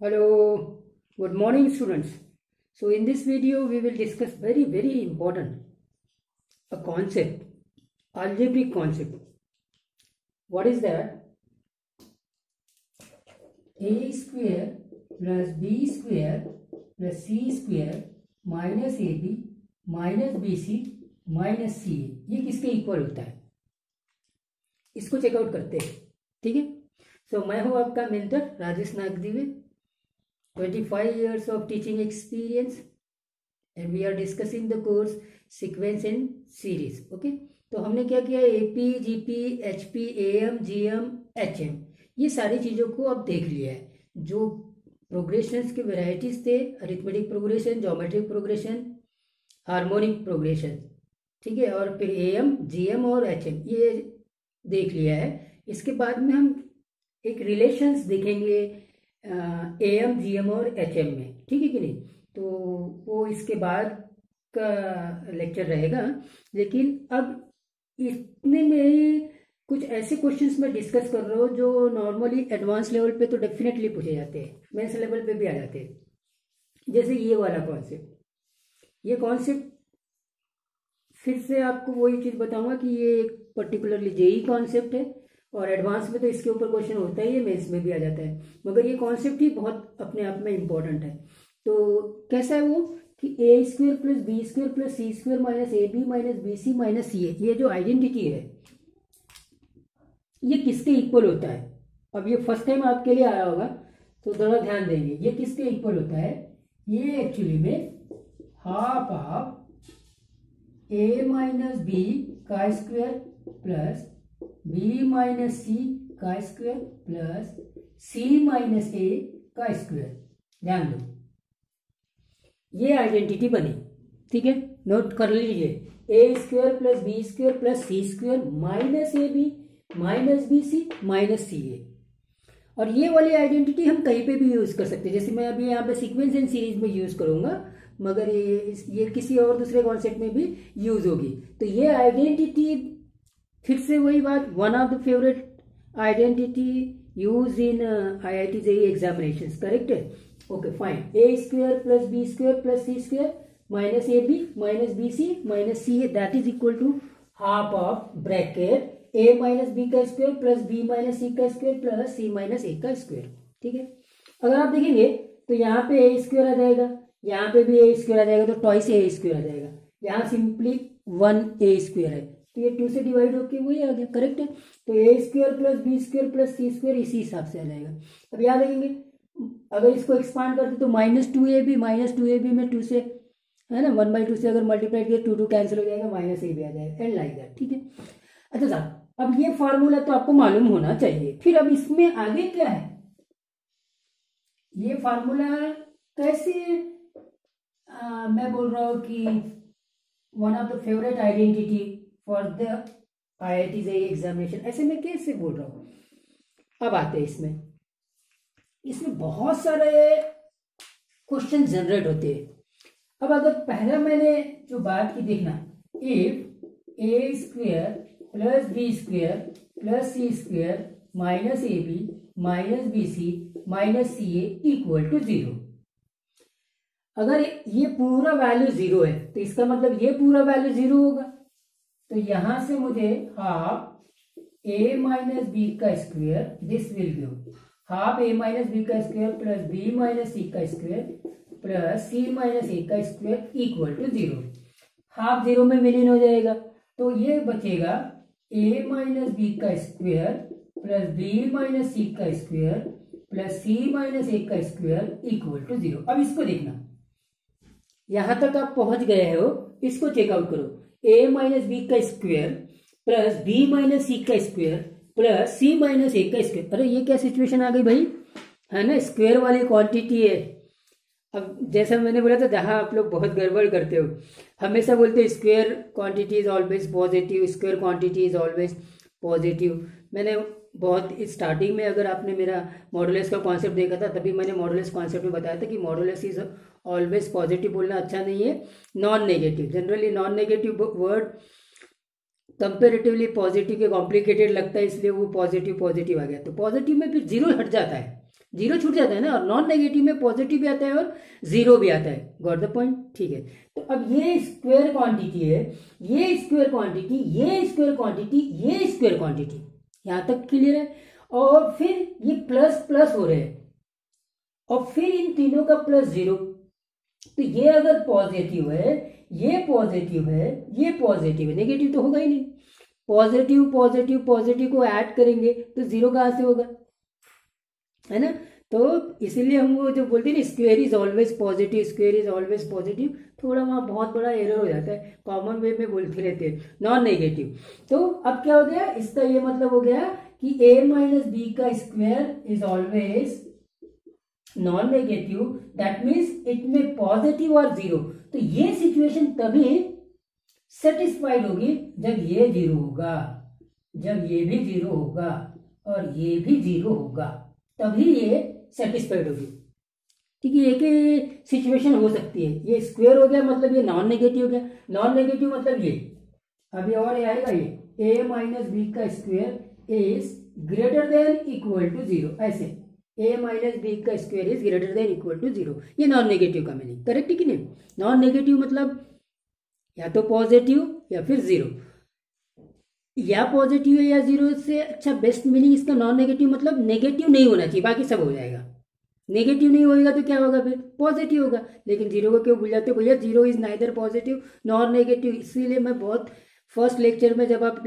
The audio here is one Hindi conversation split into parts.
Hello, good morning students. So in this video we will discuss very important a concept, algebraic concept. What is that? A square plus B square plus C square minus AB minus BC minus CA ये किसके इक्वल होता है? इसको चेकआउट करते हैं, ठीक है। सो मैं हूँ आपका mentor Rajesh नागदीवे, 25 years of teaching experience and we are discussing the course sequence and series. Okay, तो हमने क्या किया, AP, GP, HP, AM, GM, HM ये सारी चीज़ों को अब देख लिया है। जो प्रोग्रेशंस के वेराइटीज थे, arithmetic progression, geometric progression, harmonic progression, ठीक है, और फिर AM, GM और HM ये देख लिया है। इसके बाद में हम एक रिलेशंस देखेंगे AM, GM और HM में, ठीक है कि नहीं। तो वो इसके बाद का लेक्चर रहेगा। लेकिन अब इसमें मैं कुछ ऐसे क्वेश्चंस में डिस्कस कर रहा हूँ जो नॉर्मली एडवांस लेवल पे तो डेफिनेटली पूछे जाते हैं, मेंस लेवल पे भी आ जाते हैं। जैसे ये वाला कॉन्सेप्ट, ये कॉन्सेप्ट फिर से आपको वही चीज़ बताऊंगा कि ये एक पर्टिकुलरली जेई कॉन्सेप्ट है और एडवांस में तो इसके ऊपर क्वेश्चन होता ही है, मेंस में भी आ जाता है, मगर ये कॉन्सेप्ट ही बहुत अपने आप में इम्पोर्टेंट है। तो कैसा है वो कि A square plus B square plus C square minus A B minus B C minus C A, ये जो आइडेंटिटी है ये किसके इक्वल होता है। अब ये फर्स्ट टाइम आपके लिए आया होगा तो थोड़ा ध्यान देंगे, ये किसके इक्वल होता है। ये एक्चुअली में half of a minus B का स्क्वायर प्लस बी माइनस सी का स्क्वायर प्लस सी माइनस ए का स्क्वायर। ध्यान दो, ये आइडेंटिटी बनी, ठीक है, नोट कर लीजिए। A square plus B square plus C square minus A B minus B C minus C A. और ये वाली आइडेंटिटी हम कहीं पे भी यूज कर सकते हैं, जैसे मैं अभी यहाँ पे सीक्वेंस एंड सीरीज में यूज करूंगा, मगर ये किसी और दूसरे कॉन्सेप्ट में भी यूज होगी। तो ये आइडेंटिटी फिर से वही बात, one of the favourite identity use in IIT JEE examination, correct है। Okay fine, A square plus B square plus C square minus A B minus B C minus C A, that is equal to half of bracket A minus B का स्क्वायर प्लस बी माइनस सी का स्क्वायर प्लस सी माइनस ए का स्क्वायर, ठीक है। अगर आप देखेंगे तो यहाँ पे ए स्क्वायर आ जाएगा, यहाँ पे भी ए स्क्वायर आ जाएगा, तो ट्वाइस ए स्क्वायर आ जाएगा। यहाँ सिंपली 1 ए स्क्वायर है तो ये 2 से डिवाइड होके वही आ गया, करेक्ट है। तो A square plus B square plus C square इसी हिसाब से आ जाएगा। अब याद रखेंगे, अगर इसको एक्सपांड करते तो माइनस टू ए बी में 2 से है ना 1/2 से अगर मल्टीप्लाई किया 2 कैंसिल हो जाएगा, माइनस ए बी आ जाएगा, एंड लाइक दैट, ठीक है। अच्छा साहब, अब ये फॉर्मूला तो आपको मालूम होना चाहिए। फिर अब इसमें आगे क्या है, ये फॉर्मूला कैसे मैं बोल रहा हूं कि one of the favourite identity for the IIT JEE examination, ऐसे में कैसे बोल रहा हूं। अब आते हैं इसमें बहुत सारे क्वेश्चन जनरेट होते हैं। अब अगर पहला मैंने जो बात की, देखना, if a square plus B square plus C square minus A B minus B C minus C A equal to 0, अगर ये पूरा वैल्यू 0 है तो इसका मतलब ये पूरा वैल्यू 0 होगा। तो यहां से मुझे हाफ ए माइनस बी का square, this will give half a minus B का स्क्वेयर प्लस बी माइनस सी का स्क्वेयर प्लस सी माइनस ए का स्क्वेयर इक्वल टू 0। हाफ 0 में विलीन हो जाएगा, तो ये बचेगा ए माइनस बी का स्क्वेयर प्लस बी माइनस सी का स्क्वेयर प्लस सी माइनस ए का स्क्वेयर इक्वल टू 0। अब इसको देखना, यहां तक आप पहुंच गए हो, इसको चेकआउट करो। ए माइनस बी का स्क्वेयर प्लस बी माइनस सी का स्क्वेयर प्लस सी माइनस ए का स्क्वेयर। अरे ये क्या सिचुएशन आ गई भाई, है ना, स्क्वेयर वाली क्वांटिटी है। अब जैसा मैंने बोला था, जहां आप लोग बहुत गड़बड़ करते हो, हमेशा बोलते हो square quantity is always positive, square quantity is always positive. मैंने बहुत स्टार्टिंग में, अगर आपने मेरा मॉडुलस का कॉन्सेप्ट देखा था, तभी मैंने मॉडुलस कॉन्सेप्ट में बताया था कि मॉडुलस इज ऑलवेज पॉजिटिव बोलना अच्छा नहीं है, non negative. Generally non negative word comparatively positive के कॉम्प्लिकेटेड लगता है, इसलिए वो पॉजिटिव आ गया। तो पॉजिटिव में फिर 0 हट जाता है, जीरो छूट जाता है ना, और नॉन नेगेटिव में पॉजिटिव भी आता है और जीरो भी आता है। Got the point? ठीक है। तो अब ये स्क्वायर क्वांटिटी है, ये स्क्वायर क्वांटिटी, ये स्क्वायर क्वांटिटी, ये स्क्वायर क्वांटिटी, यहां तक क्लियर है। और फिर ये प्लस प्लस हो रहे हैं, और फिर इन तीनों का प्लस जीरो। तो ये अगर पॉजिटिव है, ये पॉजिटिव है, ये पॉजिटिव है, नेगेटिव तो होगा ही नहीं। पॉजिटिव पॉजिटिव पॉजिटिव को ऐड करेंगे तो जीरो कहां से होगा, है ना। तो इसीलिए हम वो जो बोलते हैं ना, square is always positive, square is always positive, थोड़ा वहाँ बहुत बड़ा एरर हो जाता है, कॉमन वे में बोलते रहते हैं नॉन नेगेटिव। तो अब क्या हो गया, इसका ये मतलब हो गया कि a माइनस बी का square is always non negative, that means it में पॉजिटिव और जीरो। तो ये सिचुएशन तभी सेटिस्फाइड होगी जब ये जीरो होगा, जब ये भी जीरो होगा और ये भी जीरो होगा, तभी ये सेटिस्फाइड होगी। ठीक है, एक ही सिचुएशन हो सकती है। ये स्क्वायर हो गया मतलब ये नॉन नेगेटिव हो गया, नॉन नेगेटिव मतलब ये, अभी और ये आएगा, ये a माइनस बी का square is greater than equal to zero, ऐसे a माइनस बी का square is greater than equal to zero, ये नॉन नेगेटिव का मीनिंग। करेक्ट है कि नहीं? नॉन नेगेटिव मतलब या तो पॉजिटिव या फिर जीरो, या पॉजिटिव या जीरो से अच्छा बेस्ट मीनिंग इसका नॉन नेगेटिव मतलब नेगेटिव नहीं होना चाहिए, बाकी सब हो जाएगा। नेगेटिव नहीं होएगा तो क्या होगा, फिर पॉजिटिव होगा। लेकिन जीरो को क्यों भूल जाते हो भैया, zero is neither positive non negative. इसीलिए मैं बहुत फर्स्ट लेक्चर में, जब आप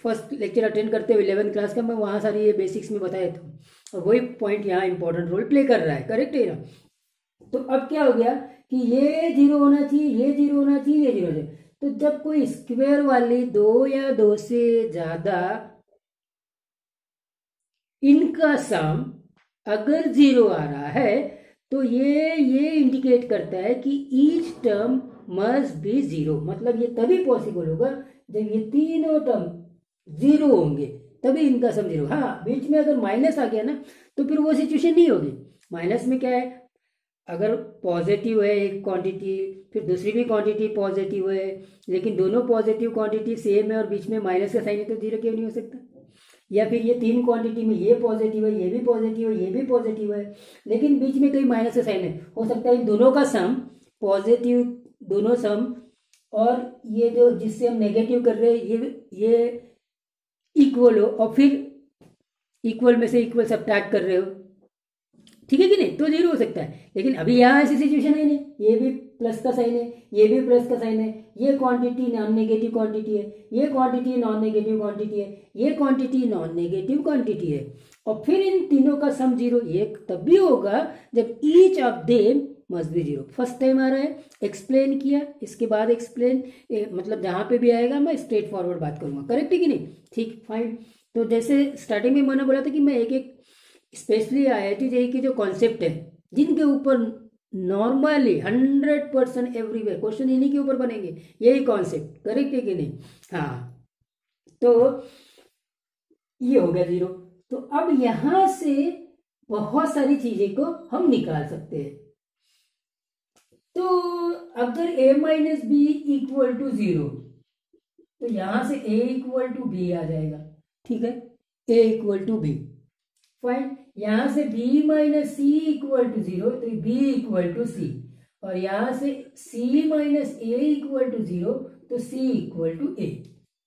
फर्स्ट लेक्चर अटेंड करते हो 11th क्लास का, मैं वहाँ सारी ये बेसिक्स में बताया था, और वही पॉइंट यहाँ इंपॉर्टेंट रोल प्ले कर रहा है। करेक्ट है ना? तो अब क्या हो गया कि ये जीरो होना चाहिए, ये जीरो होना चाहिए, ये जीरो होना चाहिए। तो जब कोई स्क्वायर वाली दो या दो से ज्यादा इनका सम अगर जीरो आ रहा है, तो ये इंडिकेट करता है कि each term must be zero. मतलब ये तभी पॉसिबल होगा जब ये तीनों टर्म जीरो होंगे, तभी इनका सम जीरो। हाँ, बीच में अगर माइनस आ गया ना, तो फिर वो सिचुएशन नहीं होगी। माइनस में क्या है, अगर पॉजिटिव है एक क्वांटिटी, फिर दूसरी भी क्वांटिटी पॉजिटिव है, लेकिन दोनों पॉजिटिव क्वांटिटी सेम है और बीच में माइनस का साइन है, तो जीरो क्यों नहीं हो सकता। या फिर ये तीन क्वांटिटी में ये पॉजिटिव है, ये भी पॉजिटिव है, ये भी पॉजिटिव है, लेकिन बीच में कहीं माइनस का साइन है, हो सकता है इन दोनों का सम पॉजिटिव, दोनों सम, और ये जो जिससे हम नेगेटिव कर रहे हैं ये इक्वल हो, और फिर इक्वल में से इक्वल सब्ट्रैक्ट कर रहे हो। ठीक है कि नहीं? तो जीरो हो सकता है। लेकिन अभी यहाँ ऐसी सिचुएशन है नहीं, ये भी प्लस का साइन है, ये भी प्लस का साइन है, ये क्वांटिटी नॉन नेगेटिव क्वांटिटी है, ये क्वांटिटी नॉन नेगेटिव क्वांटिटी है, ये क्वांटिटी नॉन नेगेटिव क्वांटिटी है, और फिर इन तीनों का सम जीरो। ये तब भी होगा जब each of them must be zero. First time आ रहा है, एक्सप्लेन किया, इसके बाद एक्सप्लेन मतलब जहां पे भी आएगा मैं स्ट्रेट फॉरवर्ड बात करूंगा। करेक्ट है कि नहीं? ठीक, फाइन। तो जैसे स्टार्टिंग में मैंने बोला था कि मैं एक एक स्पेशली IIT JEE के जो कॉन्सेप्ट है, जिनके ऊपर नॉर्मली 100% एवरीवेयर क्वेश्चन इन्हीं के ऊपर बनेंगे, यही कॉन्सेप्ट। करेक्ट है कि नहीं? हाँ, तो ये हो गया जीरो। तो अब यहां से बहुत सारी चीजें को हम निकाल सकते हैं। तो अगर a minus b equal to zero, तो यहां से a इक्वल टू बी आ जाएगा। ठीक है, a equal to b, fine. यहां से b minus c equal to zero, तो b इक्वल टू सी, और यहां से c minus a equal to zero, तो c इक्वल टू ए।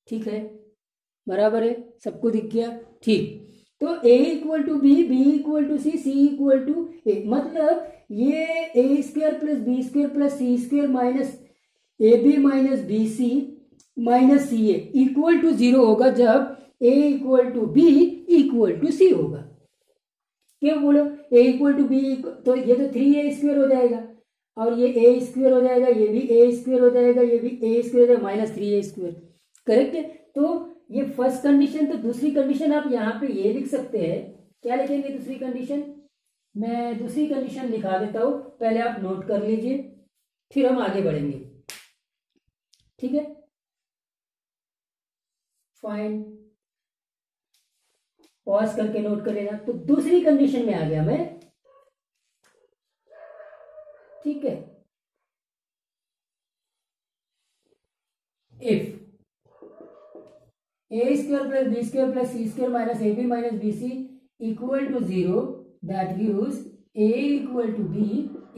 ठीक है, बराबर है, सबको दिख गया? ठीक। तो a equal to B, B equal to C, C equal to A. मतलब ये A square plus B square plus C square minus A B minus B C minus C A equal to zero होगा जब a equal to B equal to C होगा। क्यों बोलो? a इक्वल टू बी, तो ये तो 3a स्क्वायर हो जाएगा, और ये a स्क्वायर हो जाएगा, ये भी a स्क्वायर हो जाएगा, ये भी a स्क्वायर हो जाएगा, माइनस 3a स्क्वायर। करेक्ट है? तो ये फर्स्ट कंडीशन। तो दूसरी कंडीशन आप यहाँ पे ये लिख सकते हैं। क्या लिखेंगे दूसरी कंडीशन? मैं दूसरी कंडीशन लिखा देता हूं, पहले आप नोट कर लीजिए, फिर हम आगे बढ़ेंगे। ठीक है, फाइन, पॉज करके नोट कर लेना। तो दूसरी कंडीशन में आ गया मैं। ठीक है, if a square plus B square plus C square minus A B minus B C equal to zero, that views A equal to B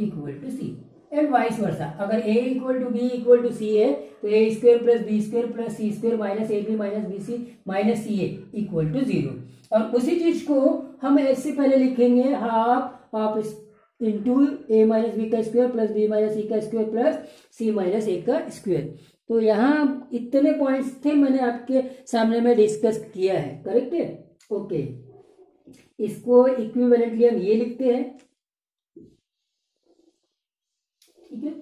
equal to C and vice versa. अगर a equal to B equal to C है तो a square plus B square plus C square minus A B minus B C minus C A equal to 0। और उसी चीज को हम ऐसे पहले लिखेंगे हाफ हाफ इंटू ए माइनस बी का स्क्वायर प्लस बी माइनस सी का स्क्वायर प्लस सी माइनस ए का स्क्वायर। तो यहाँ इतने पॉइंट्स थे, मैंने आपके सामने में डिस्कस किया है। करेक्ट है? ओके, इसको इक्विवेलेंटली हम ये लिखते हैं। ठीक है,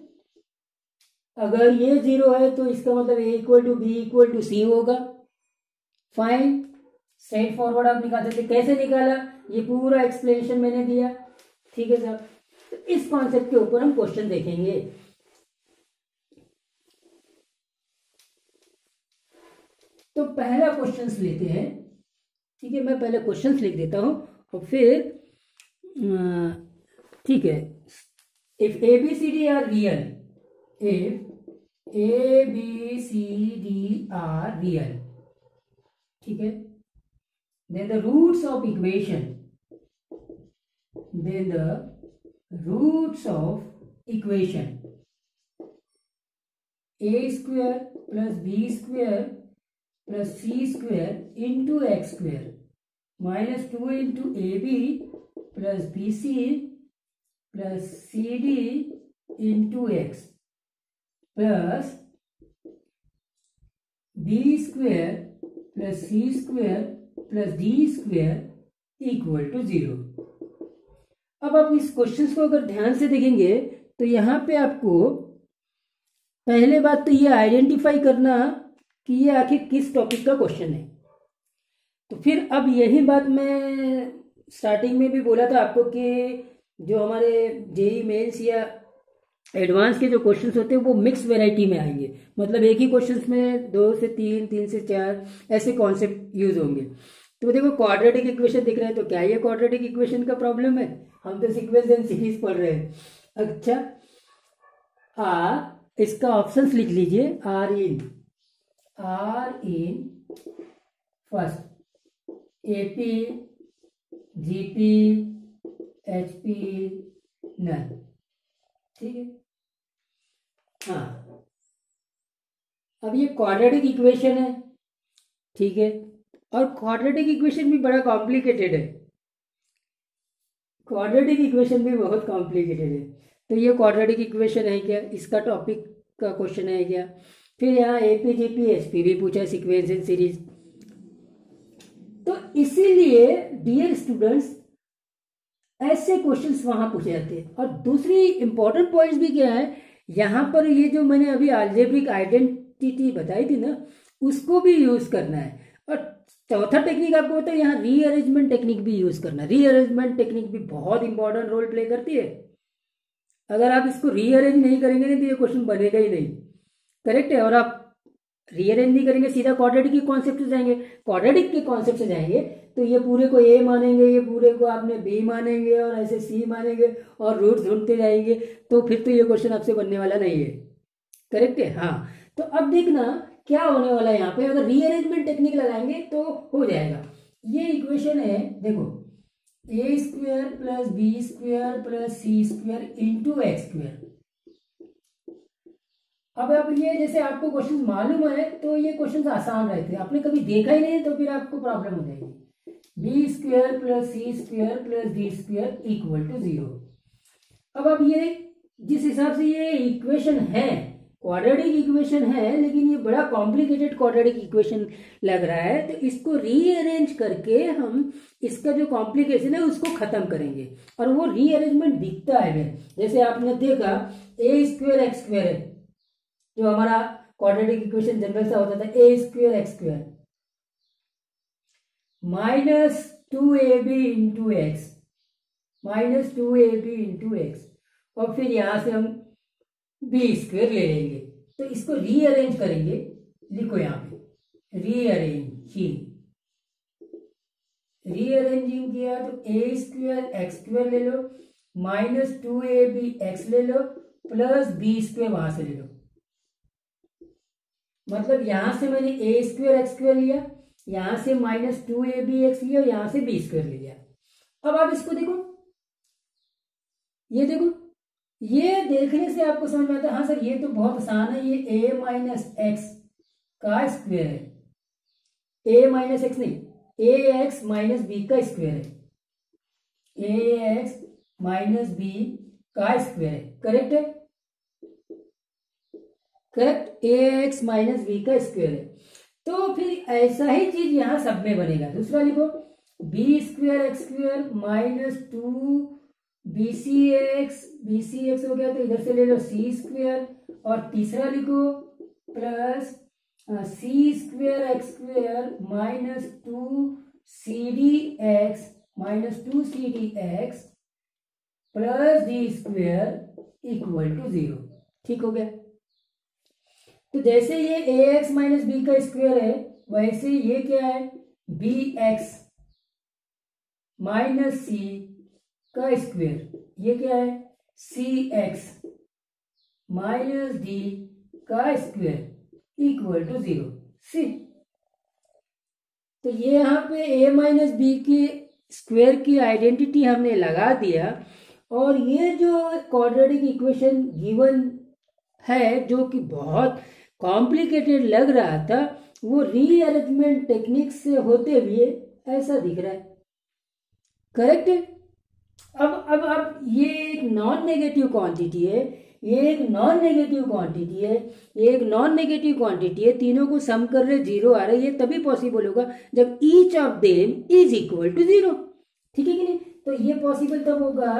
अगर ये 0 है तो इसका मतलब A equal to B equal to C होगा। फाइन, स्ट्रेट फॉरवर्ड आप निकाल सकते। कैसे निकाला ये पूरा एक्सप्लेनेशन मैंने दिया। ठीक है साहब, तो इस कॉन्सेप्ट के ऊपर हम क्वेश्चन देखेंगे। तो पहला क्वेश्चन लेते हैं। ठीक है, मैं पहले क्वेश्चन लिख देता हूं और फिर ठीक है, if a b c d are real, if a b c d are real, ठीक है, then the roots of equation, then the roots of equation a square plus b square plus c square into x square minus 2 into ab plus bc plus cd into x plus b square plus c square plus d square equal to 0। अब आप इस क्वेश्चन को अगर ध्यान से देखेंगे तो यहां पे आपको पहले बात तो ये आइडेंटिफाई करना कि ये आखिर किस टॉपिक का क्वेश्चन है। तो फिर अब यही बात मैं स्टार्टिंग में भी बोला था आपको कि जो हमारे जेईई मेंस या एडवांस के जो क्वेश्चंस होते हैं वो मिक्स वैरायटी में आएंगे। मतलब एक ही क्वेश्चंस में 2 से 3, 3 से 4 ऐसे कॉन्सेप्ट यूज होंगे। तो देखो क्वाड्रेटिक इक्वेशन दिख रहा है, तो क्या ये क्वाड्रेटिक इक्वेशन का प्रॉब्लम है? हम तो सीक्वेंस एंड सीरीज पढ़ रहे हैं। अच्छा, इसका ऑप्शंस लिख लीजिए। Are in first AP GP HP none. ठीक है, हाँ, अब ये क्वाड्रेटिक इक्वेशन है। ठीक है, और क्वाड्रेटिक इक्वेशन भी बड़ा कॉम्प्लिकेटेड है। क्वाड्रेटिक इक्वेशन भी बहुत कॉम्प्लिकेटेड है। तो ये क्वाड्रेटिक इक्वेशन है क्या, इसका टॉपिक का क्वेश्चन है क्या? फिर यहाँ एपी जीपी एचपी भी पूछा है, सीक्वेंस एंड सीरीज। तो इसीलिए डियर स्टूडेंट्स ऐसे क्वेश्चंस वहां पूछे जाते हैं। और दूसरी इंपॉर्टेंट पॉइंट्स भी क्या है, यहां पर ये जो मैंने अभी अलजेब्रिक आइडेंटिटी बताई थी ना, उसको भी यूज करना है। और चौथा टेक्निक आपको बताओ, यहाँ रीअरेंजमेंट टेक्निक भी यूज करना है। रीअरेंजमेंट टेक्निक भी बहुत इंपॉर्टेंट रोल प्ले करती है। अगर आप इसको रीअरेंज नहीं करेंगे नहीं तो ये क्वेश्चन बनेगा ही नहीं। करेक्ट है? और आप रीअरेंज नहीं करेंगे, सीधा क्वाड्रेटिक के कॉन्सेप्ट से जाएंगे। क्वाड्रेटिक के कॉन्सेप्ट से जाएंगे तो ये पूरे को ए मानेंगे, ये पूरे को आपने बी मानेंगे और ऐसे सी मानेंगे और रूट ढूंढते जाएंगे। तो फिर तो ये क्वेश्चन आपसे बनने वाला नहीं है। करेक्ट है? हाँ, तो अब देखना क्या होने वाला है यहाँ पे। अगर रीअरेंजमेंट टेक्निक लगाएंगे तो हो जाएगा। ये इक्वेशन है, देखो, A square plus B square plus C square into X square. अब ये जैसे आपको क्वेश्चन मालूम है तो ये क्वेश्चन आसान रहते हैं। आपने कभी देखा ही नहीं तो फिर आपको प्रॉब्लम हो जाएगी। B square plus C square plus d square equal to 0। अब ये जिस हिसाब से ये इक्वेशन है, क्वाड्रेटिक इक्वेशन है, लेकिन ये बड़ा कॉम्प्लिकेटेड क्वाड्रेटिक इक्वेशन लग रहा है। तो इसको रीअरेंज करके हम इसका जो कॉम्प्लिकेशन है उसको खत्म करेंगे। और वो रीअरेंजमेंट दिखता है, जैसे आपने देखा ए स्क्वायर एक्स स्क्वायर है, जो हमारा क्वाड्रेटिक इक्वेशन जनरल सा होता था, A square x square minus 2ab into X, minus 2ab into X, और फिर यहां से हम बी स्क्वायर ले लेंगे। तो इसको रीअरेंज करेंगे। लिखो यहां पे रीअरेंजिंग किया तो ए स्क्वायर एक्स स्क्वायर ले लो, माइनस 2ab एक्स ले लो, प्लस बी स्क्वायर वहां से ले लो। मतलब यहां से मैंने ए स्क्वायर एक्स स्क्वायर लिया, यहां से माइनस 2ab एक्स लिया और यहां से बी स्क्वायर ले लिया। अब आप इसको देखो, ये देखो, ये देखने से आपको समझ में आता है हाँ सर ये तो बहुत आसान है, ये ए माइनस एक्स का स्क्वायर है, ए माइनस एक्स नहीं, ए एक्स माइनस बी का स्क्वायर है, ए एक्स माइनस बी का स्क्वायर है, करेक्ट है, करेक्ट, ए एक्स माइनस बी का स्क्वायर है। तो फिर ऐसा ही चीज यहां सब में बनेगा। दूसरा लिखो b square x square minus 2 b c x हो गया, तो इधर से ले लो सी स्क्वायर, और तीसरा लिखो plus C square x square minus 2 c d x minus 2 c d x plus d square equal to 0। ठीक हो गया। तो जैसे ये ए एक्स माइनस बी का स्क्वायर है, वैसे ये क्या है, बी एक्स माइनस सी का स्क्वायर, ये क्या है, सी एक्स माइनस डी का स्क्वायर इक्वल टू 0। सी, तो ये यहां पे ए माइनस बी के स्क्वायर की आइडेंटिटी हमने लगा दिया, और ये जो क्वाड्रेटिक इक्वेशन गिवन है जो कि बहुत कॉम्प्लिकेटेड लग रहा था, वो रीअरेंजमेंट टेक्निक से होते हुए ऐसा दिख रहा है, करेक्ट है। अब ये एक नॉन नेगेटिव क्वांटिटी है, ये एक नॉन नेगेटिव क्वांटिटी है, ये एक नॉन नेगेटिव क्वांटिटी है, तीनों को सम कर रहे 0 आ रहा है, ये तभी पॉसिबल होगा जब each of them is equal to 0। ठीक है कि नहीं। तो ये पॉसिबल तब होगा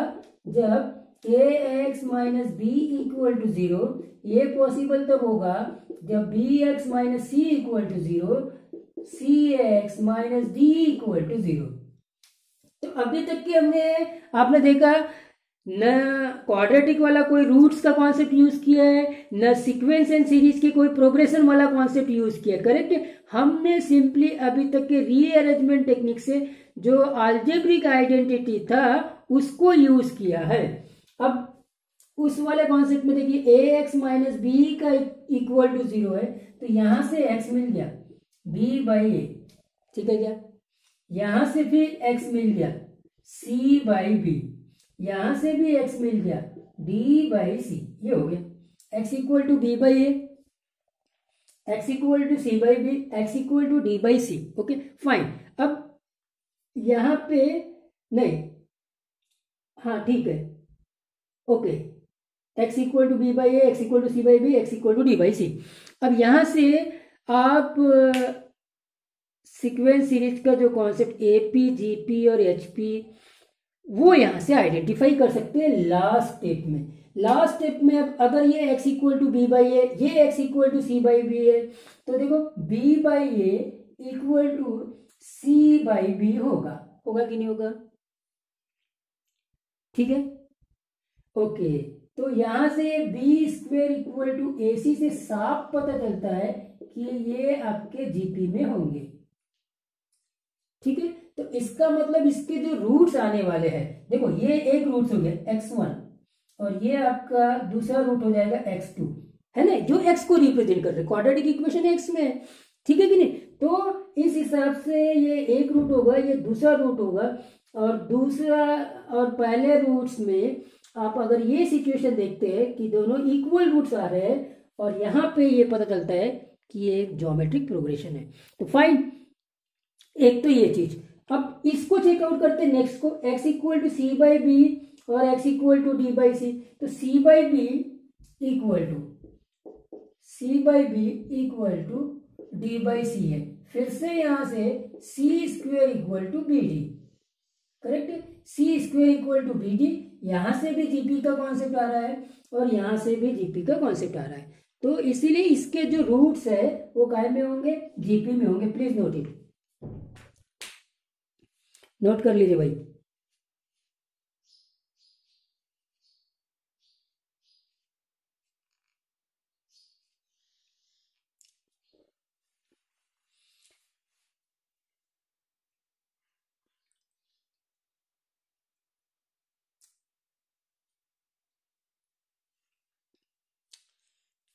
जब a x minus b equal to 0, ये पॉसिबल तब होगा जब b x minus c equal to 0, c x minus d equal to 0। तो अभी तक के हमने, आपने देखा न क्वाड्रेटिक वाला कोई रूट्स का कॉन्सेप्ट यूज किया है, न सीक्वेंस एंड सीरीज के कोई प्रोग्रेशन वाला कॉन्सेप्ट यूज किया, करेक्ट है। हमने सिंपली अभी तक के रीअरेंजमेंट टेक्निक से जो अलजेब्रिक आइडेंटिटी था उसको यूज किया है। अब उस वाले कॉन्सेप्ट में देखिए ए एक्स माइनस बी का इक्वल टू 0 है, तो यहां से एक्स मिल गया बी बाई ए, ठीक है क्या, यहां से फिर एक्स मिल गया सी बाई बी, यहां से भी एक्स मिल गया डी बाई सी, ये हो गया x equal to b by a, x equal to c by b, x equal to d by c. Okay fine. अब यहां पे नहीं, हाँ ठीक है, okay, x equal to b by a, x equal to c by b, x equal to d by c. अब यहां से आप सीक्वेंस सीरीज का जो कॉन्सेप्ट एपी जीपी और एचपी, वो यहां से आइडेंटिफाई कर सकते हैं लास्ट स्टेप में। लास्ट स्टेप में अब अगर ये x equal to b by a, ये x equal to c by b है, तो देखो b by a equal to c by b होगा, होगा कि नहीं होगा, ठीक है। ओके, तो यहां से B square equal to a सी से साफ पता चलता है कि ये आपके जीपी में होंगे, ठीक है। तो इसका मतलब इसके जो रूट्स आने वाले हैं, देखो ये एक रूट हो गया x1 और ये आपका दूसरा रूट हो जाएगा x2, है ना, जो x को रिप्रेजेंट कर रहे हैं, क्वाड्रेटिक इक्वेशन x में है, ठीक है कि नहीं। तो इस हिसाब से ये एक रूट होगा, ये दूसरा रूट होगा, और दूसरा और पहले रूट्स में आप अगर ये सिचुएशन देखते हैं कि दोनों इक्वल रूट्स आ रहे हैं, और यहाँ पे ये पता चलता है कि ये एक ज्योमेट्रिक प्रोग्रेशन है। तो फाइन, एक तो ये चीज। अब इसको चेकआउट करते हैं नेक्स्ट को, x equal to c by b और x equal to d by c. तो c by b equal to d by c है, फिर से यहां से c square equal to b d, correct है, c square equal to b d, यहां से भी जीपी का कॉन्सेप्ट आ रहा है और यहां से भी जीपी का कॉन्सेप्ट आ रहा है। तो इसीलिए इसके जो रूट्स है वो काय में होंगे, जीपी में होंगे। प्लीज नोट इट, नोट कर लीजिए भाई।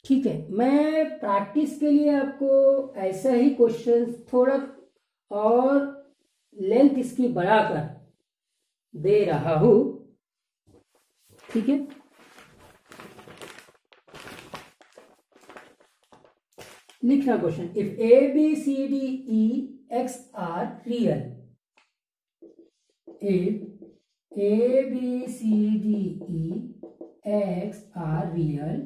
ठीक है, मैं प्रैक्टिस के लिए आपको ऐसा ही क्वेश्चन थोड़ा और लेंथ इसकी बढ़ाकर दे रहा हूं। ठीक है। लिखना question, if a b c d e x are real, if A, B, C, D, E, X are real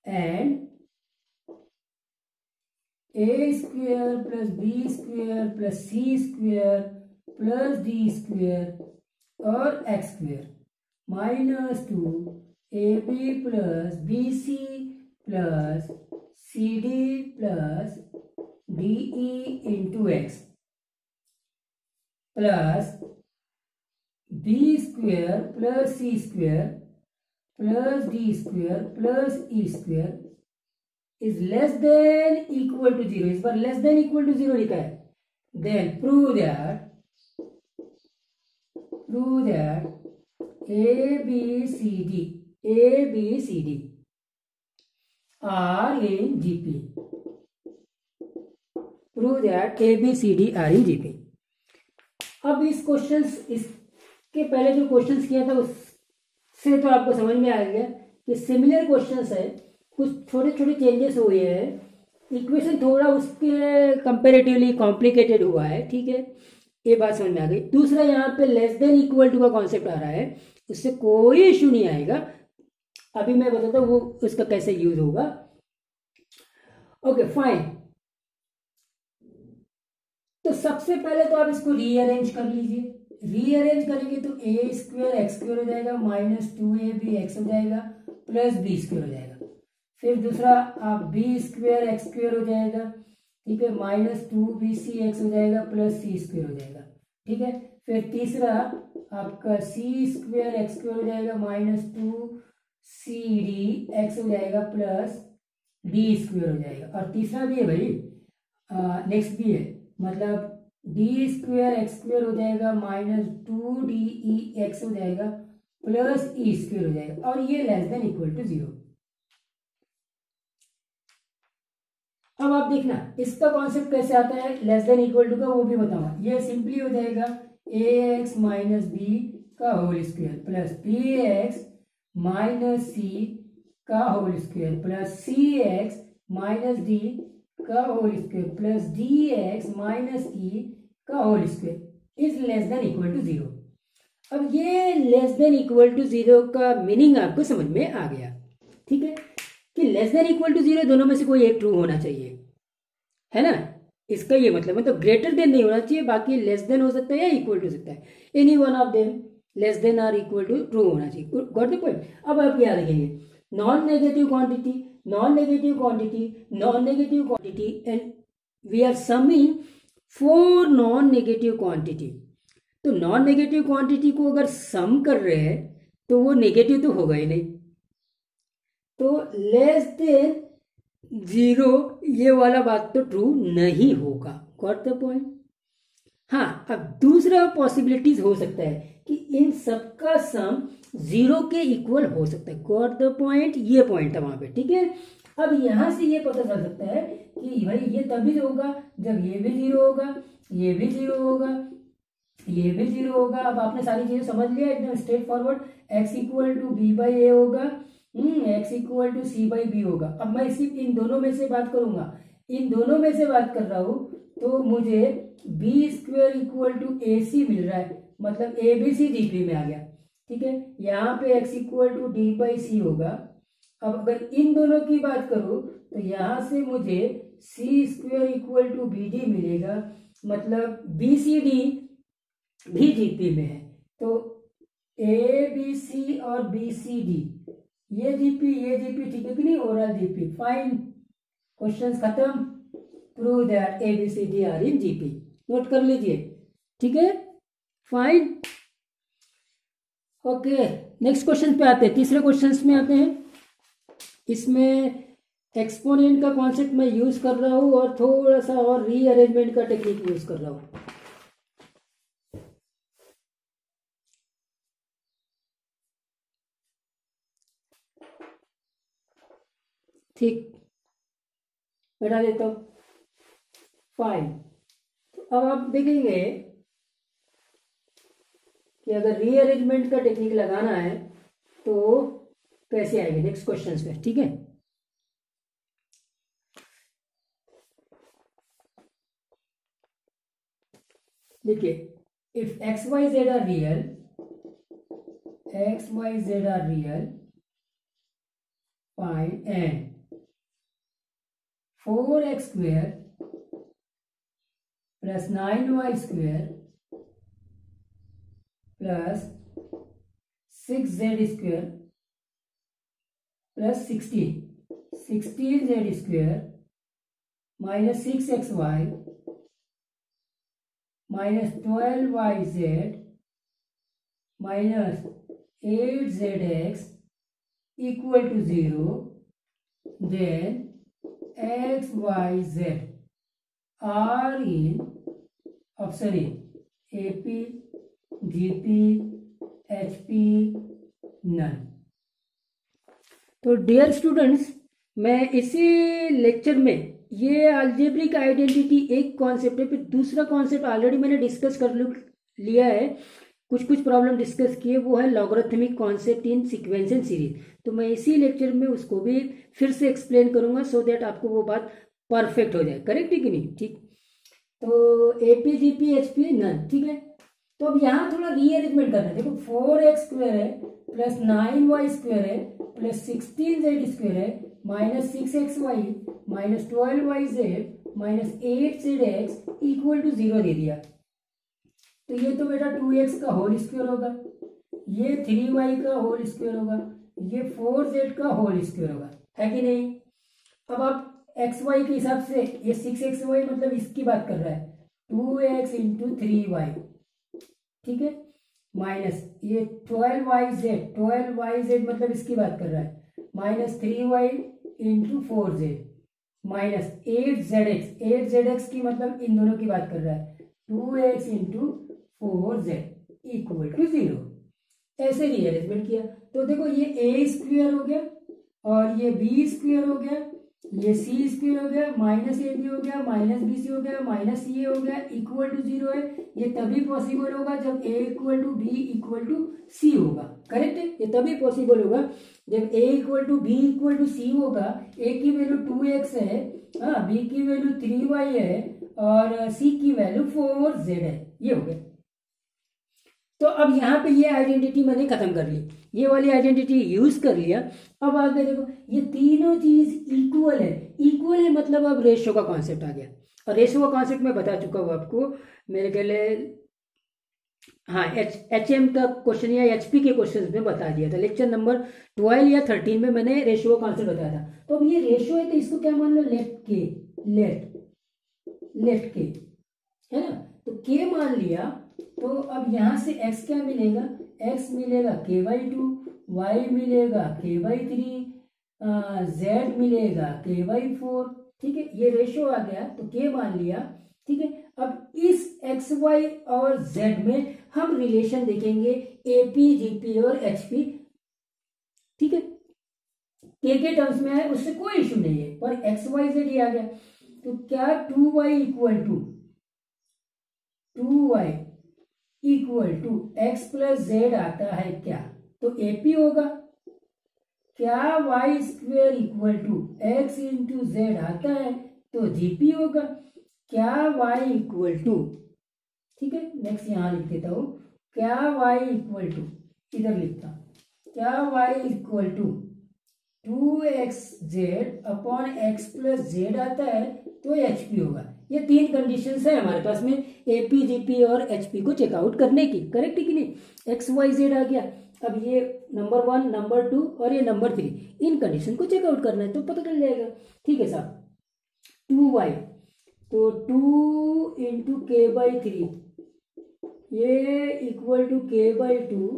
and A square plus B square plus C square plus D square or X square minus 2 AB plus BC plus CD plus DE into X plus B square plus C square plus D square plus E square is less than equal to 0. इस बार less than equal to 0 लिखा है. Then prove that A, B, C, D are in GP. Prove that A, B, C, D are in GP. अब इस क्वेश्चंस, इसके पहले जो क्वेश्चंस किया था उससे तो आपको समझ में आ गया कि सिमिलर क्वेश्चंस है, कुछ छोटे छोटे चेंजेस हुए हैं, इक्वेशन थोड़ा उसके कंपेरेटिवली कॉम्प्लिकेटेड हुआ है, ठीक है, ये बात समझ में आ गई. दूसरा यहाँ पे लेस देन इक्वल टू का कॉन्सेप्ट आ रहा है, उससे कोई इशू नहीं आएगा. अभी मैं बताता हूँ वो उसका कैसे यूज होगा. Okay fine. तो सबसे पहले तो आप इसको रीअरेंज कर लीजिए. रीअरेंज करेंगे तो ए स्क्वायर एक्स स्क्वायर हो जाएगा माइनस 2ab एक्स हो जाएगा प्लस बी स्क्वायर हो जाएगा. फिर दूसरा आप बी स्क्वायर एक्स स्क्वायर हो जाएगा, ठीक है, माइनस 2bc एक्स हो जाएगा प्लस सी स्क्वायर हो जाएगा, ठीक है. फिर तीसरा आपका सी स्क्वायर एक्स स्क्वायर हो जाएगा माइनस 2cd एक्स हो जाएगा प्लस डी स्क्वायर हो जाएगा. और तीसरा भी है भाई, नेक्स्ट भी है, मतलब डी स्क्वायर एक्स स्क्वायर हो जाएगा माइनस 2de एक्स हो जाएगा प्लस ई स्क्वायर हो जाएगा, और ये लेस देन इक्वल टू 0. अब आप देखना इसका कॉन्सेप्ट कैसे आता है लेस देन इक्वल टू का, वो भी बताऊंगा. ये सिंपली हो जाएगा ए एक्स माइनस बी का whole square plus b x minus सी का whole square plus c x minus d का whole square plus d x minus e का whole square is less than equal to 0. अब ये लेस देन इक्वल टू 0 का मीनिंग आपको समझ में आ गया, ठीक है, कि लेस देन इक्वल टू 0 दोनों में से कोई एक ट्रू होना चाहिए, है ना. इसका ये मतलब ग्रेटर देन नहीं होना चाहिए, बाकी लेस देन हो सकता है या इक्वल टू सकता है, any one of them less than or equal to true होना चाहिए. Got the point. अब आप क्या देखेंगे, non negative quantity, non negative quantity, non negative quantity and we are summing 4 non negative quantity. तो नॉन नेगेटिव क्वांटिटी को अगर सम कर रहे हैं तो वो नेगेटिव तो होगा ही नहीं, तो लेस देन 0 ये वाला बात तो ट्रू नहीं होगा. Got the point. हाँ, अब दूसरा पॉसिबिलिटीज हो सकता है कि इन सबका सम 0 के इक्वल हो सकता है. Got the point. ये पॉइंट है वहां पे, ठीक है. अब यहां से ये पता चल सकता है कि भाई ये तभी होगा जब ये भी 0 होगा, ये भी 0 होगा, ये भी 0 होगा. अब आपने सारी चीजें समझ लिया एकदम straightforward. X equal to b by a होगा, x equal to c by b होगा. अब मैं सिर्फ इन दोनों में से बात करूंगा, इन दोनों में से बात कर रहा हूं तो मुझे b square equal to a c मिल रहा है, मतलब a b c d p में आ गया, ठीक है. यहाँ पे x equal to d by c होगा. अब अगर इन दोनों की बात करूं तो यहां से मुझे c square equal to b d मिलेगा, मतलब बी सी डी भी जीपी में है. तो ए बी सी और बी सी डी ये जीपी ठीक है कि नहीं, ओवरऑल जीपी. फाइन, क्वेश्चंस खत्म. Prove that a b c d are in GP. Note कर लीजिए, ठीक है. फाइन. ओके, नेक्स्ट क्वेश्चन पे आते हैं. तीसरे क्वेश्चन में आते हैं. इसमें एक्सपोनेंट का कॉन्सेप्ट मैं यूज कर रहा हूं और थोड़ा सा और रीअरेंजमेंट का टेक्निक यूज कर रहा हूं. ठीक, बैठा देता हूं. फाइन. अब आप देखेंगे कि अगर रीअरेंजमेंट का टेक्निक लगाना है तो कैसे आएंगे नेक्स्ट क्वेश्चन पे, ठीक है। देखिए, if x y z are real, x y z are real, fine, and 4x square plus 9y square plus 6z square plus 16z square minus 6xy minus 12yz minus 8zx equal to 0, then x y z are in option a AP, GP, HP, none. तो डियर स्टूडेंट्स, मैं इसी लेक्चर में ये अलजेब्रिक आइडेंटिटी एक कॉन्सेप्ट है, फिर दूसरा कॉन्सेप्ट ऑलरेडी मैंने डिस्कस कर लिया है, कुछ प्रॉब्लम डिस्कस किए, वो है logarithmic concept in sequence and series. तो मैं इसी लेक्चर में उसको भी फिर से एक्सप्लेन करूंगा सो दैट आपको वो बात परफेक्ट हो जाए, करेक्ट है कि नहीं, ठीक। तो AP, GP, HP, नन, ठीक है। तो अब यहाँ थोड़ा रीअरेंजमेंट करना है। देखो 4x स्क्वायर है प्लस 9y स्क्वायर है प्लस 16z स्क्वायर है minus 6xy minus 12yz minus 8zx equal to 0 दे दिया। तो ये तो बेटा 2x का होल स्क्वायर होगा, ये 3y का होल स्क्वायर होगा, ये 4z का होल स्क्वायर होगा, है कि नहीं। अब आप xy के हिसाब से, ये 6xy मतलब इसकी बात कर रहा है, 2x इंटू 3y, ठीक है, माइनस ये 12yz मतलब इसकी बात कर रहा है, minus 3y into 4z minus 8zx की मतलब इन दोनों की बात कर रहा है, 2x into 4z equal to 0। ऐसे रीअरेंजमेंट किया तो देखो ये a स्क्वायर हो गया और ये b स्क्वायर हो गया, ये c स्क्वायर हो गया, माइनस ab हो गया, माइनस bc हो गया, माइनस ca हो गया, इक्वल टू 0 है। ये तभी पॉसिबल होगा जब a equal to b equal to c होगा, करेक्ट है। ये तभी पॉसिबल होगा जब a equal to b equal to c होगा। a की वैल्यू 2x है, हाँ, b की वैल्यू 3y है और c की वैल्यू 4z है, ये हो गया। तो अब यहाँ पे ये आइडेंटिटी मैंने खत्म कर ली, ये वाली आइडेंटिटी यूज कर लिया। अब आगे देखो ये तीनों चीज इक्वल है मतलब अब रेशियो का कॉन्सेप्ट आ गया। और रेशियो का कॉन्सेप्ट मैं बता चुका हूँ आपको, मेरे ख्याल हाँ HM का क्वेश्चन या HP के क्वेश्चन में बता दिया था, लेक्चर नंबर 12 या 13 में मैंने रेशियो का कॉन्सेप्ट बताया था। तो अब ये रेशियो है तो इसको क्या मान लो, लेफ्ट के, है ना। तो K मान लिया, तो अब यहां से x क्या मिलेगा, x मिलेगा k/2, y मिलेगा k/3, z मिलेगा k/4, ठीक है। ये रेशियो आ गया तो K मान लिया, ठीक है। अब इस x, y और z में हम रिलेशन देखेंगे AP, GP और HP, ठीक है। K के टर्म्स में है उससे कोई इश्यू नहीं है, पर x, y, z ये आ गया तो क्या 2y equal to x plus z आता है क्या, तो AP होगा। क्या y square equal to x into z आता है तो GP होगा। क्या y इक्वल टू, ठीक है, नेक्स्ट यहां लिख देता हूं, क्या y इक्वल टू, इधर लिखता, क्या y equal to 2xz upon x plus z आता है तो HP होगा। ये तीन कंडीशंस है हमारे पास में AP, GP और HP को चेकआउट करने की, करेक्ट है कि नहीं। x, y, z आ गया। अब ये नंबर 1, नंबर 2 और ये नंबर 3, इन कंडीशन को चेकआउट करना है तो पता चल जाएगा, ठीक है साहब। 2y तो 2 इंटू k/3 ये equal to k/2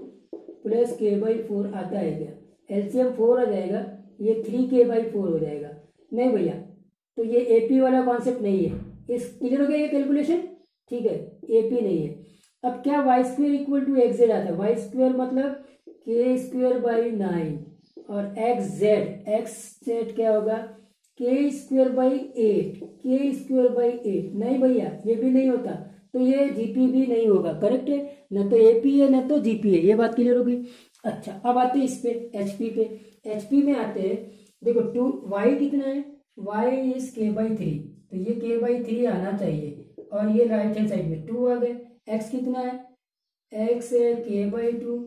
plus k/4 आता है क्या, LCM 4 आ जाएगा, ये 3k/4 हो जाएगा। नहीं भैया, तो ये AP वाला कॉन्सेप्ट नहीं है, इस क्लियर हो गया ये कैलकुलेशन, ठीक है, AP नहीं है। अब क्या y square equal to xz आता है, y स्क्वेयर मतलब k²/9 और xz क्या होगा, k²/8, नहीं भैया ये भी नहीं होता, तो ये जीपी भी नहीं होगा, करेक्ट है, न तो एपी है न तो जीपी है, ये बात क्लियर होगी। अच्छा, अब आते हैं इस पे एचपी पे। एचपी में आते हैं, देखो टू वाई कितना है, वाई इज k/3, तो ये k/3 आना चाहिए, और ये राइट हैंड साइड में 2 आ गए। एक्स कितना है, एक्स है k/2,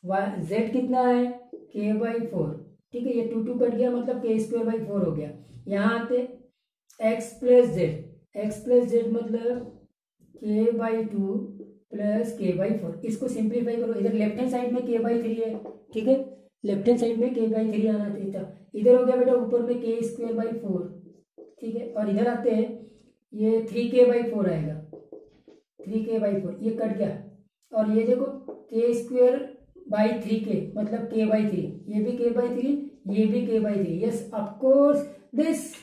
वाई जेड कितना है k/4, ठीक है, ये 2 कट गया, मतलब k²/4 हो गया। यहाँ आते x plus Z, x plus Z मतलब k/2 प्लस k/4, इसको सिंप्लीफाई करो, इधर लेफ्ट हैंड साइड में k/3 है, ठीक है, लेफ्ट हैंड साइड में k/3 आना चाहिए था, इधर हो गया बेटा ऊपर में k²/4, ठीक है, और इधर आते हैं ये 3k/4 आएगा, 3k/4 ये कट गया, और ये देखो k²/3k मतलब k/3, ये भी k/3, ये भी k/3, yes of course this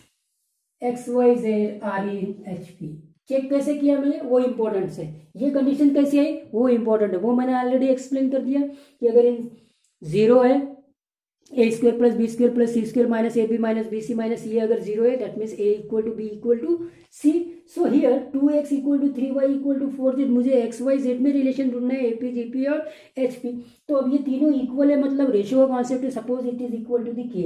XYZ are in HP। Check कैसे किया मैंने, वो इंपॉर्टेंट है, ये कंडीशन कैसे आई वो इंपॉर्टेंट है, वो मैंने ऑलरेडी एक्सप्लेन कर दिया कि अगर इन 0 है a² + b² + c² - ab - bc - ये अगर 0 है that means a = b = c। So here 2x = 3y = 4z, मुझे XYZ में रिलेशन ढूंढना है, AP GP और HP। तो अब ये तीनों इक्वल है, मतलब रेशियो का कॉन्सेप्ट है, suppose it is equal to the k।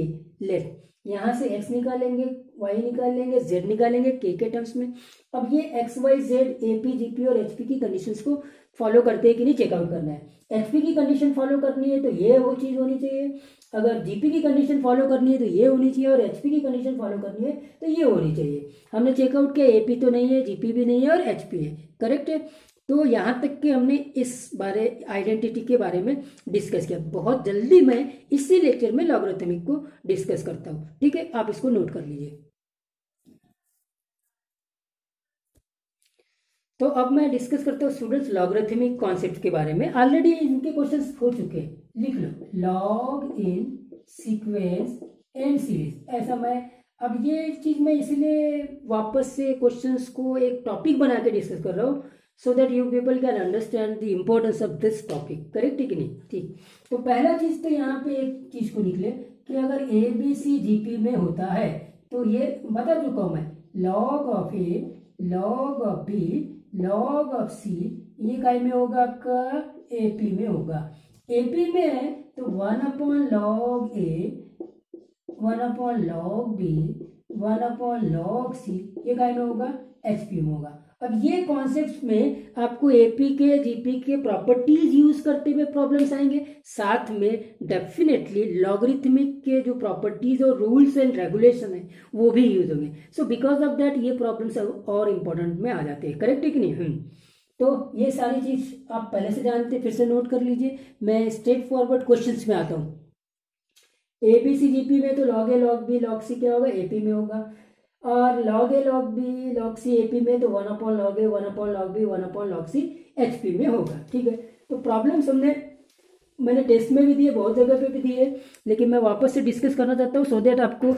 Let यहाँ से x निकालेंगे, y निकाल लेंगे, z निकालेंगे k के टर्म्स में। अब ये XYZ AP GP और HP की कंडीशंस को फॉलो करते हैं कि नहीं चेकआउट करना है। HP की कंडीशन फॉलो करनी है तो ये वो चीज़ होनी चाहिए, अगर GP की कंडीशन फॉलो करनी है तो ये होनी चाहिए, और HP की कंडीशन फॉलो करनी है तो ये होनी चाहिए। हमने चेकआउट किया AP तो नहीं है, GP भी नहीं है और HP है, करेक्ट है। तो यहाँ तक कि हमने इस बारे आइडेंटिटी के बारे में डिस्कस किया। बहुत जल्दी मैं इसी लेक्चर में लॉगरिथमिक को डिस्कस करता हूँ, ठीक है, आप इसको नोट कर लीजिए। तो अब मैं डिस्कस करता हूँ स्टूडेंट्स लॉगरिथमिक कॉन्सेप्ट के बारे में। ऑलरेडी इनके क्वेश्चंस हो चुके हैं, लिख लो log in sequence and series, ऐसा मैं अब ये चीज मैं इसलिए वापस से क्वेश्चंस को एक टॉपिक बना के डिस्कस कर रहा हूँ, so that you people can understand the importance of this topic, correct है कि नहीं। ठीक, तो पहला चीज तो यहाँ पे एक चीज को निकले कि अगर ABC GP में होता है तो ये बता चुका हूं मैं, log of A log of B log of C ये काय में होगा आपका AP में होगा। AP में है तो 1/log A 1/log B 1/log C ये काय में होगा HP में होगा। अब ये कॉन्सेप्ट में आपको एपी के जीपी के प्रॉपर्टीज यूज करते हुए प्रॉब्लम्स आएंगे, साथ में डेफिनेटली लॉगरिथमिक के जो प्रॉपर्टीज और रूल्स एंड रेगुलेशन है वो भी यूज होंगे। सो बिकॉज ऑफ दैट ये प्रॉब्लम्स और इंपॉर्टेंट में आ जाते हैं, करेक्ट है कि नहीं। तो ये सारी चीज आप पहले से जानते हैं, फिर से नोट कर लीजिए। मैं स्ट्रेट फॉरवर्ड क्वेश्चंस में आता हूँ। एबीसी जीपी में तो लॉग ए लॉग बी लॉग सी क्या होगा एपी में होगा, और log a log b log c AP में तो 1/log a 1/log b 1/log c HP में होगा, ठीक है। तो प्रॉब्लम्स मैंने टेस्ट में भी दिए, बहुत जगह पे भी दिए, लेकिन मैं वापस से डिस्कस करना चाहता हूँ सो दैट आपको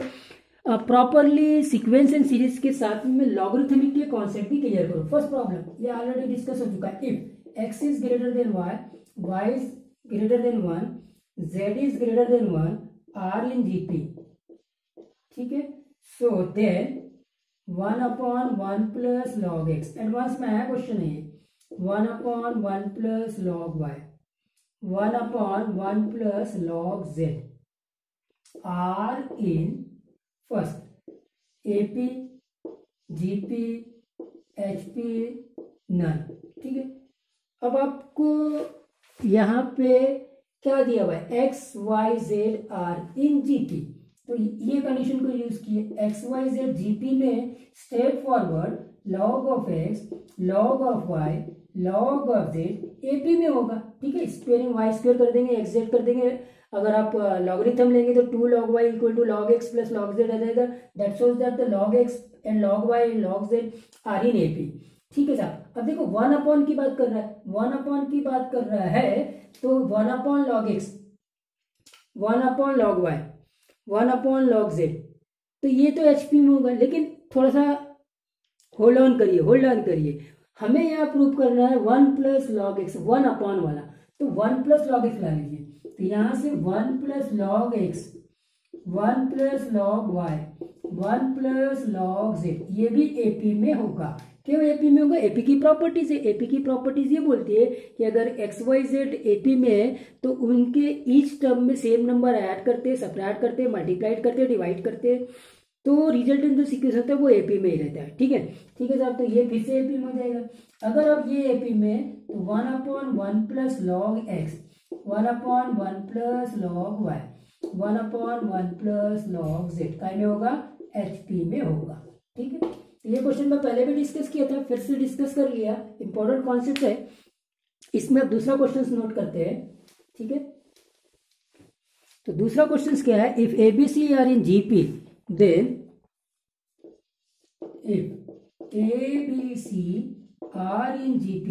प्रॉपरली सीक्वेंस एंड सीरीज के साथ में लॉगरिथमिक के कॉन्सेप्ट भी क्लियर करो। फर्स्ट प्रॉब्लम ये ऑलरेडी डिस्कस हो चुका है, if x is greater then y y is greater then 1 z is greater then 1 r in GP, ठीक है। So then 1/1 plus log x, advance में आया क्वेश्चन है ये, 1/1 plus log y 1/1 plus log z are in first AP GP HP none, ठीक है। अब आपको यहाँ पे क्या दिया हुआ है, x y z are in GP, तो ये कंडीशन को यूज किए। एक्स वाई जेड जीपी में straightforward log of x log of y log of z AP में होगा, ठीक है। स्क्वेयरिंग वाई स्क्वेयर कर देंगे एक्स जेड कर देंगे, अगर आप लॉगरिथम लेंगे तो 2 log y = log x plus log z आ जाएगा। That shows that the log x and log y and log z are in AP, ठीक है साहब। अब देखो 1/, की बात कर रहा है, 1/, की बात कर रहा है तो 1/log x 1/log y 1/log z, तो ये तो HP में होगा। लेकिन थोड़ा सा होल्ड ऑन करिए, हमें यहाँ प्रूव करना है 1 + log x 1/, वाला, तो 1 + log x ला लीजिए, तो यहाँ से 1 + log x 1 + log y 1 + log z ये भी AP में होगा, क्यों एपी में होगा? एपी की प्रॉपर्टीज है। एपी की प्रॉपर्टीज ये बोलती है कि अगर एक्स वाई जेड एपी में है तो उनके ईच टर्म में सेम नंबर ऐड करते, सब्ट्रैक्ट करते, मल्टीप्लाइड करते, डिवाइड करते, तो रिजल्टेंट जो सीक्वेंस होता है वो एपी में ही रहता है। ठीक है, ठीक है साहब। तो ये फिर से एपी में हो जाएगा। अगर अब ये एपी में तो 1/1 plus log x, 1/1 plus log y, 1/1 plus log z काय में होगा? एचपी में होगा। ठीक है, ये क्वेश्चन में पहले भी डिस्कस किया था, फिर से डिस्कस कर लिया। इंपॉर्टेंट कॉन्सेप्ट है। इसमें अब दूसरा क्वेश्चन नोट करते हैं। ठीक है, तो दूसरा क्वेश्चन क्या है? If ABC are in GP then if ABC are in GP,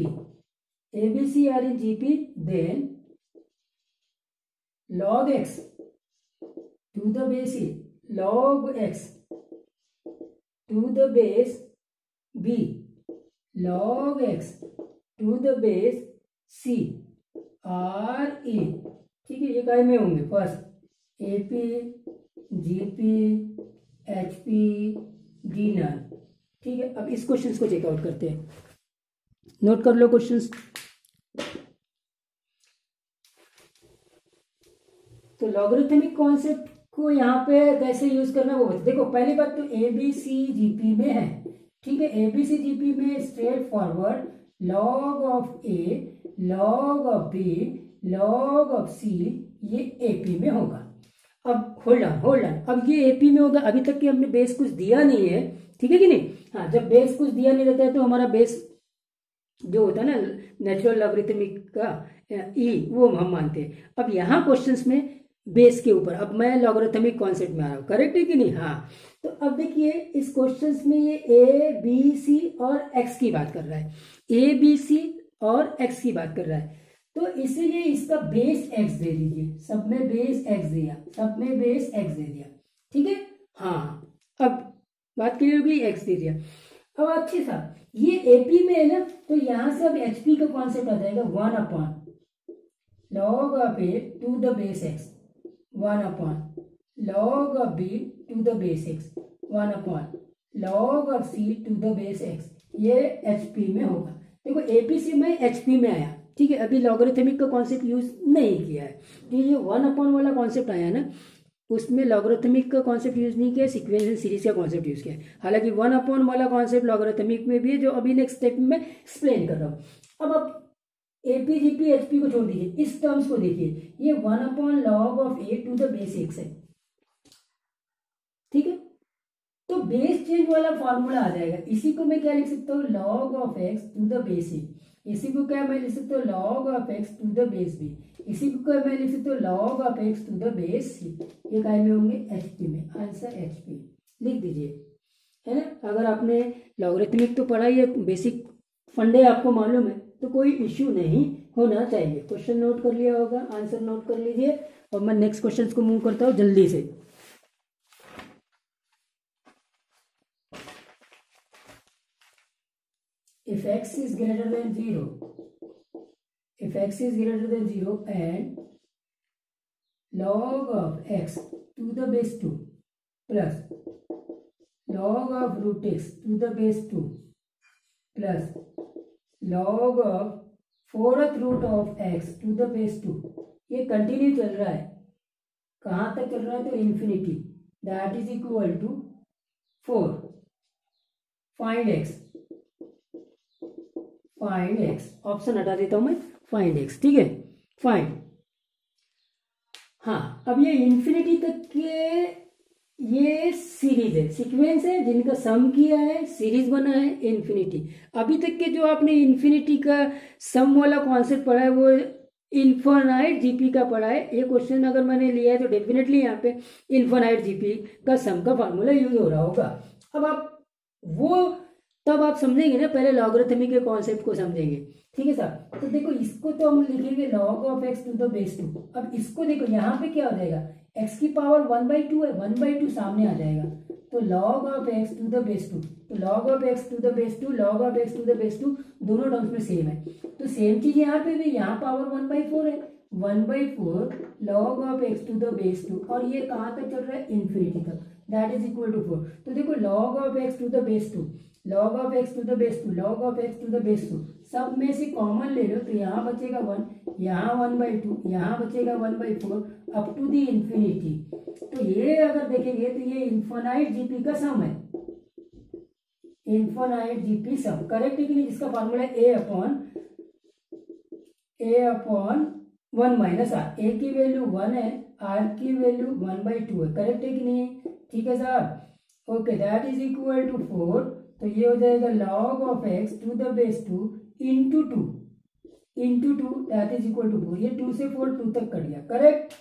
ABC are in GP, then log x to the base a, log x to the base b, log x to the base c are in, ठीक है, ये काय में होंगे? First AP, GP, HP, D नल। ठीक है, अब इस क्वेश्चंस को चेकआउट करते हैं। नोट कर लो क्वेश्चंस। तो लॉगरिथमिक कॉन्सेप्ट को यहाँ पे कैसे यूज करना वो देखो। पहली बात तो ABC GP में है। ठीक है, ABC GP में straightforward log of A, log of B, log of C, ये AP में होगा। अब होल्ड ऑन, अब ये एपी में होगा। अभी तक कि हमने बेस कुछ दिया नहीं है, ठीक है कि नहीं? हाँ, जब बेस कुछ दिया नहीं रहता है तो हमारा बेस जो होता है ना नेचुरल लॉगरिथमिक का ई, वो हम मानते हैं। अब यहाँ क्वेश्चंस में बेस के ऊपर, अब मैं लॉगरिथमिक कॉन्सेप्ट में आ रहा हूँ, करेक्ट है कि नहीं? हाँ, तो अब देखिए इस क्वेश्चंस में ये ए बी सी और एक्स की बात कर रहा है, ए बी सी और एक्स की बात कर रहा है, तो इसीलिए इसका बेस एक्स दे दीजिए। सब में बेस एक्स दिया, सब में बेस एक्स दे दिया। ठीक है, हाँ, अब बात क्लियर हो गई, एक्स दे दिया। अब अच्छी सा ये एपी में है ना, तो यहां से अब एचपी का कॉन्सेप्ट आ जाएगा 1/log of a to the base x, 1/log of b to the base x, 1/log of c to the base x. ये एचपी में होगा। देखो एपीसी में एचपी में आया। ठीक है, अभी लॉगरिथमिक का कॉन्सेप्ट यूज नहीं किया है। तो ये 1/1 वाला कॉन्सेप्ट आया ना, उसमें लॉगरिथमिक का कॉन्सेप्ट यूज नहीं किया, सीक्वेंस एंड सीरीज का कॉन्सेप्ट यूज किया। हालांकि 1/1 वाला कॉन्सेप्ट लॉगरिथमिक में भी है, जो अभी नेक्स्ट स्टेप में एक्सप्लेन कर रहा हूँ। अब आप एपी जीपी एचपी को छोड़ दीजिए, इस टर्म्स को देखिए, ये 1/log of a to the base x है। ठीक है, तो बेस चेंज वाला फॉर्मूला आ जाएगा। इसी को मैं क्या लिख सकता हूँ? log of x to the base a. इसी को क्या मैं लिख सकता हूँ? log of x to the base b. इसी को क्या मैं लिख सकता हूँ? log of x to the base c. ये काय में होंगे? एचपी में। आंसर एचपी लिख दीजिए, है ना। अगर आपने लॉगरिथमिक तो पढ़ा ही है, बेसिक फंडे आपको मालूम है, तो कोई इश्यू नहीं होना चाहिए। क्वेश्चन नोट कर लिया होगा, आंसर नोट कर लीजिए, और मैं नेक्स्ट क्वेश्चन को मूव करता हूँ जल्दी से। If x is greater than 0, if x is greater than 0 and log of x to the base 2 plus log of root x to the base 2 plus log of 4th root of x to the base 2, ये कंटिन्यू चल रहा है। कहाँ तक चल रहा है? तो infinity. That is equal to 4। Find x, find x, option हटा देता हूं मैं, फाइंड x। ठीक है, फाइंड। हाँ, अब ये इंफिनिटी तक के ये सीरीज है, सीक्वेंस है, जिनका सम किया है, सीरीज बना है इंफिनिटी। अभी तक के जो आपने इंफिनिटी का सम वाला कॉन्सेप्ट पढ़ा है वो इन्फिनाइट जीपी का पढ़ा है। ये क्वेश्चन अगर मैंने लिया है तो डेफिनेटली यहाँ पे इन्फिनाइट जीपी का सम का फॉर्मूला यूज हो रहा होगा। अब आप वो तब आप समझेंगे ना, पहले लॉगरिथमिक के कॉन्सेप्ट को समझेंगे। ठीक है साहब, तो देखो इसको तो हम लिखेंगे log of x to the base 2। अब इसको देखो यहाँ पे क्या हो जाएगा? x की पावर 1/2 है, 1/2 सामने आ जाएगा, तो log of x to the base 2, तो log of x to the base 2, log of x to the base 2 दोनों टर्म्स में सेम है। तो सेम चीज यहाँ पे भी, यहाँ पावर 1/4 है, 1/4 log of x to the base 2, और ये कहाँ तक चल रहा है? इन्फिनिटी तक। That is equal to 4। तो देखो log of x to the base 2, log of x to the base 2, log of x to the base 2, सब में से कॉमन ले लो तो यहाँ बचेगा 1, यहाँ 1/2, यहाँ बचेगा 1/4 अप टू दी इंफिनिटी। तो ये अगर देखेंगे तो ये इन्फिनाइट जीपी का सम है, इन्फिनाइट जीपी सम, करेक्ट है कि नहीं? जिसका formula a upon 1 minus r, a की वैल्यू 1 है, आर की वैल्यू 1/2 है, करेक्ट है कि नहीं? ठीक है साहब, okay, that is equal to 4। तो ये हो जाएगा log of x to the base 2 into 2 that is equal to 4। ये 2 से 4 2 तक कट गया, करेक्ट।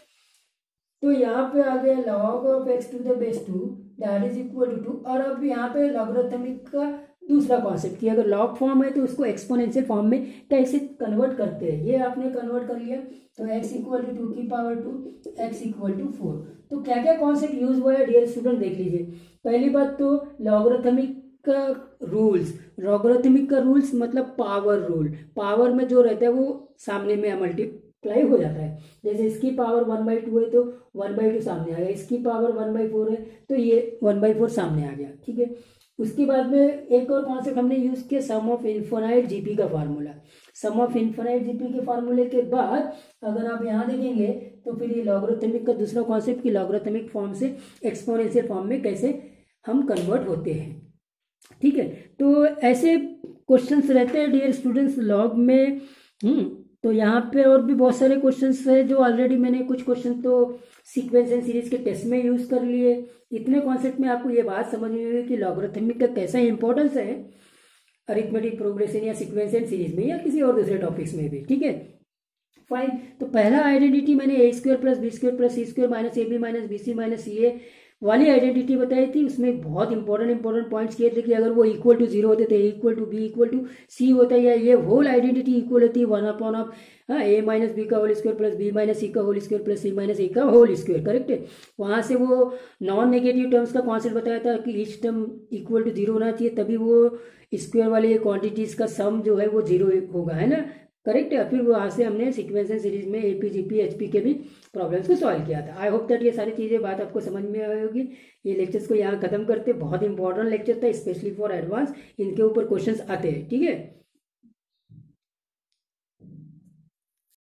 तो यहाँ पे आ गया log of x to the base 2 that is equal to 2। और अब यहाँ पे लॉगरिथमिक का दूसरा कॉन्सेप्ट कि अगर लॉग फॉर्म है तो उसको एक्सपोनेंशियल फॉर्म में कैसे कन्वर्ट करते हैं, ये आपने कन्वर्ट कर लिया। तो x इक्वल टू 2 की पावर 2, x इक्वल टू 4। तो क्या क्या कॉन्सेप्ट यूज हुआ है डियर स्टूडेंट देख लीजिए। पहली बात तो लॉगरिथमिक का रूल्स मतलब पावर रूल, पावर में जो रहता है वो सामने में मल्टीप्लाई हो जाता है। जैसे इसकी पावर 1/2 है तो 1/2 सामने आ गया, इसकी पावर 1/4 है तो ये 1/4 सामने आ गया, ठीक है। उसके बाद में एक और कॉन्सेप्ट हमने यूज किया, सम ऑफ इन्फिनाइट जीपी का formula. Sum of infinite GP के फार्मूले के बाद अगर आप यहाँ देखेंगे तो फिर ये लॉगरिथमिक का दूसरा कॉन्सेप्ट कि लॉगरिथमिक फॉर्म से एक्सपोनेंशियल फॉर्म में कैसे हम कन्वर्ट होते हैं, ठीक है। तो ऐसे क्वेश्चंस रहते हैं डियर स्टूडेंट्स लॉग में। तो यहाँ पे और भी बहुत सारे क्वेश्चंस है जो ऑलरेडी मैंने कुछ क्वेश्चन तो सीक्वेंस एंड सीरीज के टेस्ट में यूज कर लिए। इतने कॉन्सेप्ट में आपको ये बात समझ में हुई कि लॉगरिथमिक का कैसा इंपॉर्टेंस है अरिथमेटिक प्रोग्रेशन या सीक्वेंस एंड सीरीज में या किसी और दूसरे टॉपिक्स में भी, ठीक है। फाइन, तो पहला आइडेंटिटी मैंने a² + b² + c² - ab - bc - ca वाली आइडेंटिटी बताई थी। उसमें बहुत इंपॉर्टेंट पॉइंट्स किए थे कि अगर वो इक्वल टू 0 होते तो a equal to b equal to c होता है, या ये होल आइडेंटिटी इक्वल होती है 1/(a - b का होल स्क्वायर + b - c का होल स्क्वायर + c - a का होल स्क्वायर, करेक्ट है। वहाँ से वो नॉन नेगेटिव टर्म्स का कॉन्सेप्ट बताया था कि ईच टर्म इक्वल टू 0 होना चाहिए, तभी वो स्क्वायर वाले क्वांटिटीज का सम जो है वो 0 होगा, है ना, करेक्ट है। फिर वहाँ से हमने सीक्वेंस एंड सीरीज में AP GP HP के भी प्रॉब्लम्स को सॉल्व किया था। आई होप दैट ये सारी चीज़ें बात आपको समझ में आई होगी। ये लेक्चर्स को यहाँ खत्म करते, बहुत इंपॉर्टेंट लेक्चर था स्पेशली फॉर एडवांस, इनके ऊपर क्वेश्चंस आते हैं, ठीक है।